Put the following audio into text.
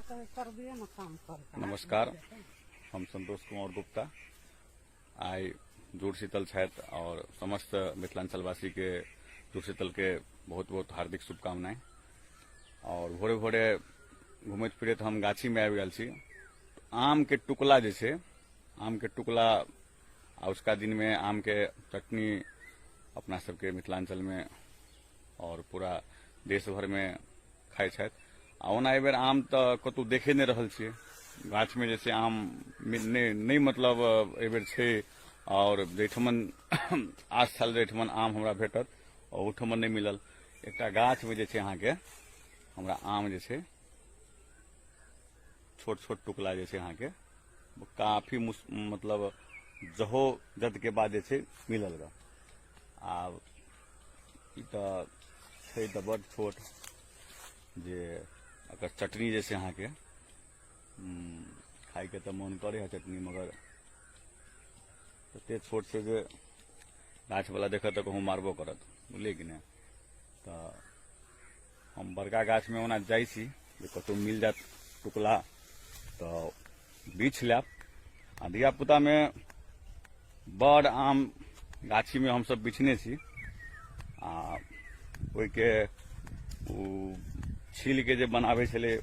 कर दिए ना काम कर। नमस्कार, हम संतोष कुमार गुप्ता आई जुड़ शीतल छठ और समस्त मिथिलांचलवासी के जुड़ शीतल के बहुत बहुत हार्दिक शुभकामनाएं। और भोरे भोरे घूमत फिरत हम गाछी में आबि गेल छी। आम के टुकला जैसे आम के टुकला आ उसका दिन में आम के चटनी अपना सबके मिथिलांचल में और पूरा देश भर में खाए छथि। आ ओना एहि बेर आम तो कतौ देखे नहीं रहल छियै। गाछ में जैसे आम नहीं मतलब एहि बेर छै। और जैठमन 8 साल जैठमन आम हमरा भेटत और ओठमन नहीं मिलल। एकटा गाछ में जे अहाँ के हमरा आम जे छै छोट छोट टुकला जे अहाँ के काफी मतलब जहो जद के बाद जे छै मिलल ग। आब ई तऽ छै तऽ बड़ छोट जे अगर चटनी जैसे अहाँ के खाई के तो मन करे है चटनी, मगर एते छोट से जे गाछ वाला देखत तो कहूँ मारबो करत, बुझलिए कि नहीं। तो हम बड़का गाछ में ओना जाइ छी जे कतौ मिल जात टुकला तो बीछ लेब। आ धिया पुता में बड़ आम गाछी में हम सब बिछने छी। आ ओइ के छील के जे बनावे छले